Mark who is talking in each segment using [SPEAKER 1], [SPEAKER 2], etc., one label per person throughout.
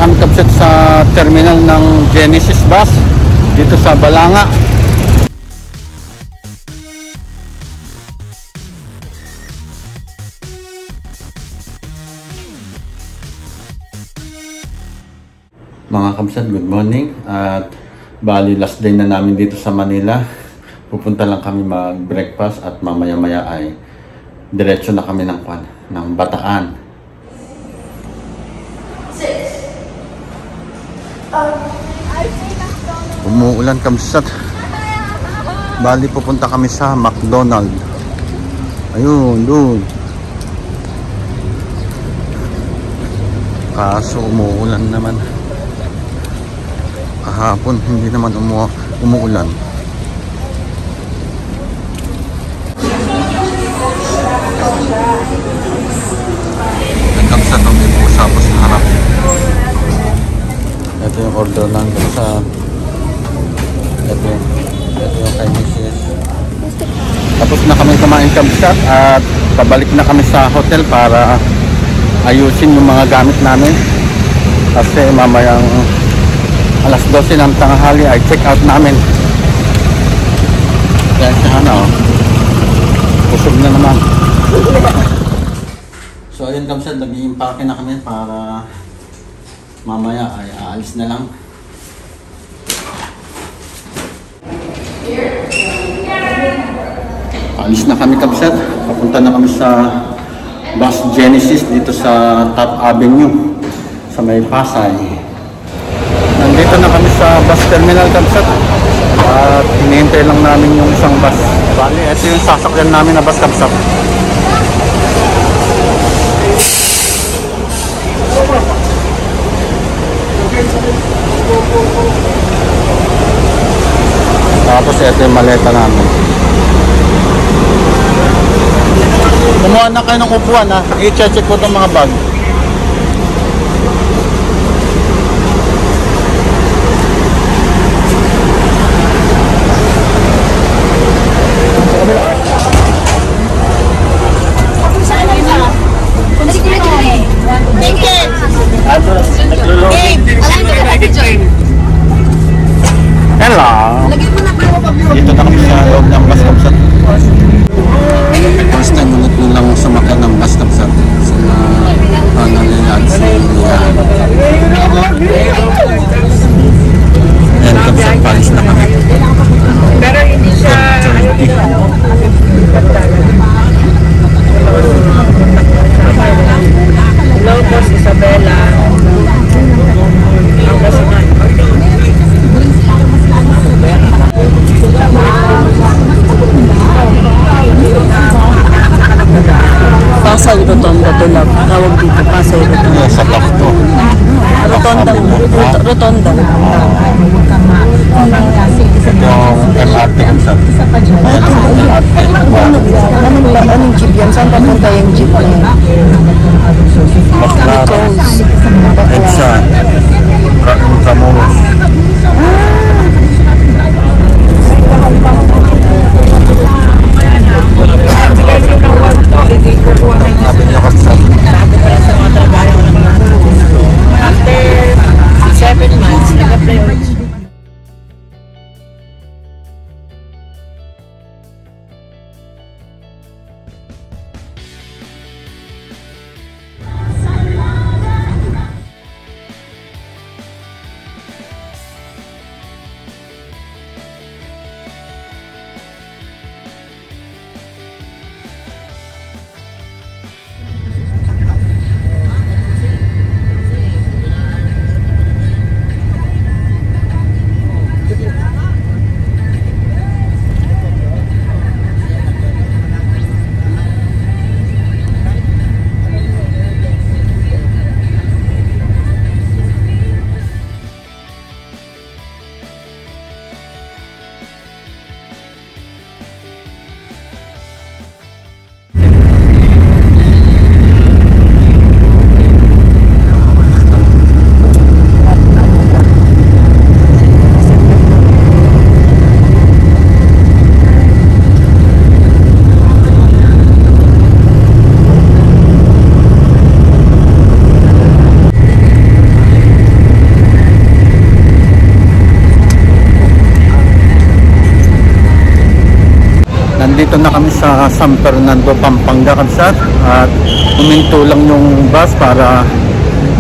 [SPEAKER 1] kami kapsat sa terminal ng Genesis Bus dito sa Balanga. Mga kapsat, good morning. At bali last day na namin dito sa Manila. Pupunta lang kami mag-breakfast at mamaya-maya ay diretso na kami ng Bataan. Umuulan kamsat. Bali pupunta kami sa McDonald's. Ayun, doon. Kaso umuulan naman. Kahapon hindi naman umuulan. Kamsat ang may pusa po sa harap. Ito yung order lang sa ito yung kay Mrs. Tapos na kami kumain kamsat at pabalik na kami sa hotel para ayusin yung mga gamit namin kasi mamayang alas 12 ng tanghali ay check out namin. Kaya sana busog na naman. So ayun kamsat, nag-i-impake na kami para mamaya ay aalis na lang. Aalis na kami kamsat. Papunta na kami sa Bus Genesis dito sa Top Avenue sa may Pasay. Nandito na kami sa bus terminal kamsat at hinihintay lang namin yung isang bus. Bali, ito yung sasakyan namin na bus kamsat. Tapos ito yung maleta namin. Kumuha na kayo ng upuan ha. I-check ko itong mga bag. Dito na kami sa loob ng bus kapsat. First time ulit nilang sumakay ng bus kapsat sa Pangalinan sa Ilian. And kapsat, palis na kami.
[SPEAKER 2] Pero hindi siya Hello, Boss Isabella. Ang kasinan. Pasay Rotonda tulad. Tawag dito, Pasay Rotonda.
[SPEAKER 1] Sa Takto.
[SPEAKER 2] Rotonda. Rotonda.
[SPEAKER 1] Yung MRT kapsat. Ayan ang MRT.
[SPEAKER 2] Anong jeep yan? Saan papunta yung jeep na yan?
[SPEAKER 1] Baclaran. EDSA. Camuros. Sabi niyo kapsat.
[SPEAKER 2] After 7 months, nag-apply ulit.
[SPEAKER 1] San Fernando, Pampanga kabsat, at huminto lang yung bus para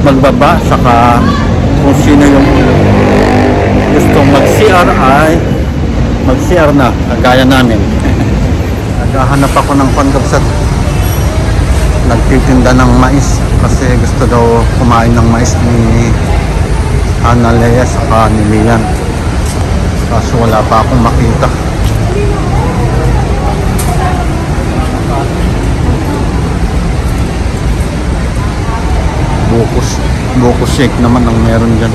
[SPEAKER 1] magbaba, saka kung sino yung gustong mag-CR ay mag-CR na, kagaya namin. Naghahanap ako ng kabsat, nagtitinda ng mais kasi gusto daw kumain ng mais ni Analea saka ni Lian, kaso wala pa akong makita. Buko shake naman ang meron dyan.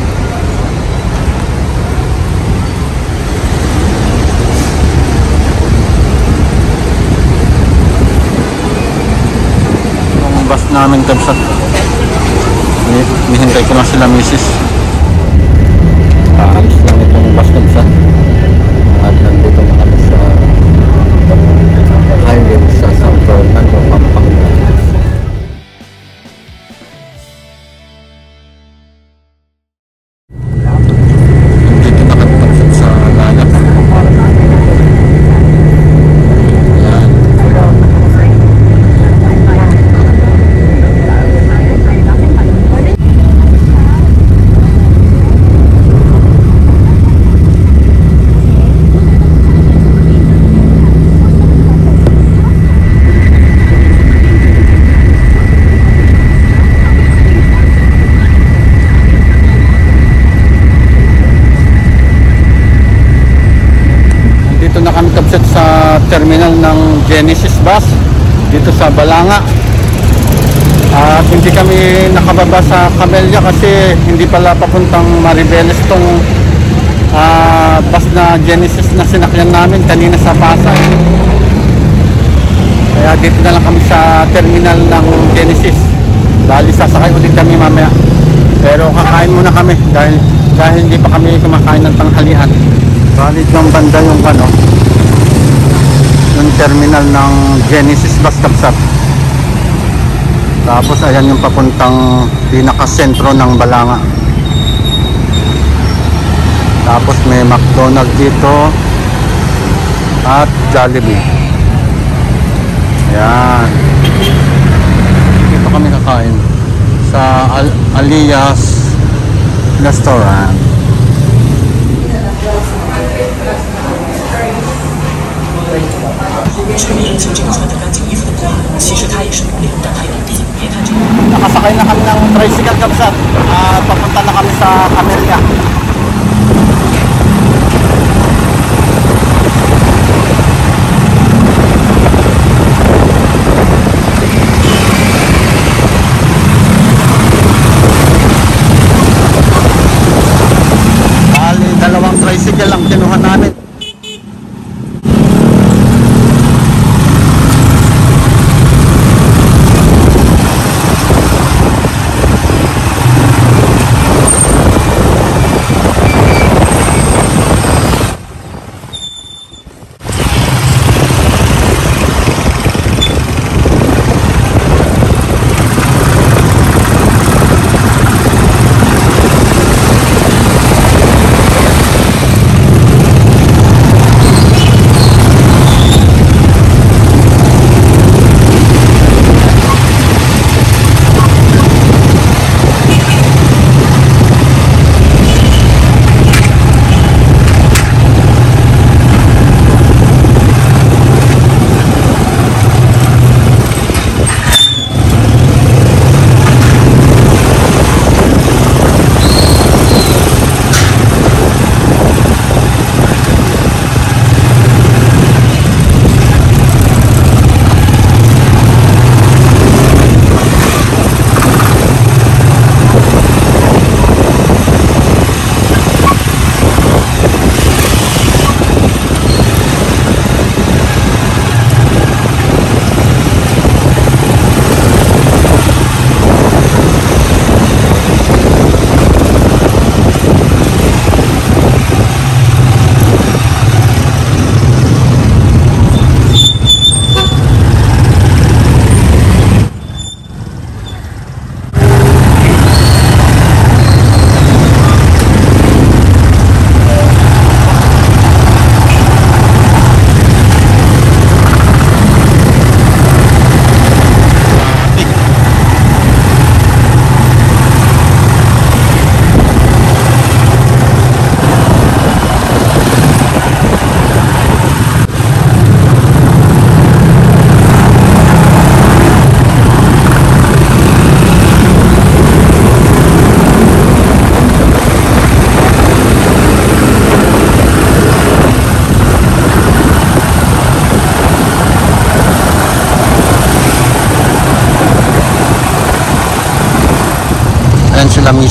[SPEAKER 1] Ang bus namin kabsat, nihintay ko na sila misis. Aalis lang itong bus kabsat at nandito na kami sa highway sa San Fernando, Pampanga. Sa terminal ng Genesis bus dito sa Balanga, at hindi kami nakababa sa Camellia kasi hindi pala papuntang Maribeles tong bus na Genesis na sinakyan namin kanina sa Pasay, kaya dito na lang kami sa terminal ng Genesis. Bali sasakay ulit kami mamaya, pero kakain muna kami dahil hindi pa kami kumakain ng tanghalian. Bali ng banda yung yung terminal ng Genesis bus kabsat. Tapos ayan yung papuntang pinakasentro ng Balanga. Tapos may McDonald's dito at Jollibee. Ayan, dito kami kakain sa Alias Restaurant. Nakasakay na kami ng tricycle kabsat, papunta na kami sa Camellia. Bali, 2 tricycle lang kinuha namin.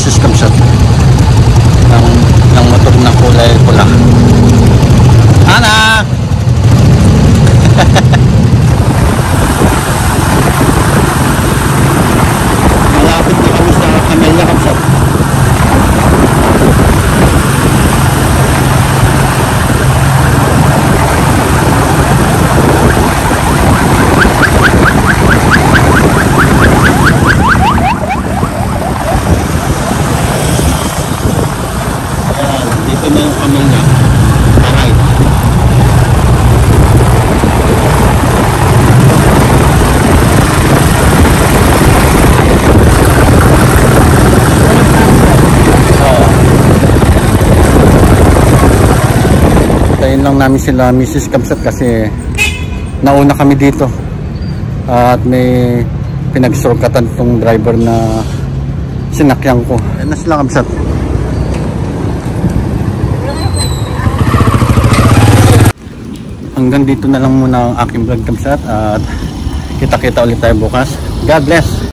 [SPEAKER 1] Mrs. Kamsat ng motor na kulay pula. Ana! Malapit na kami sa Camellia Kamsat. Dito na yung Camellia. Alright. Tayin lang namin sila Mrs. Kamsat kasi nauna kami dito at may pinagsurkatan tong driver na sinakyan ko. Ayan na sila Kamsat. Hanggang dito na lang muna ang aking vlog Kamsat at kita-kita ulit tayo bukas. God bless!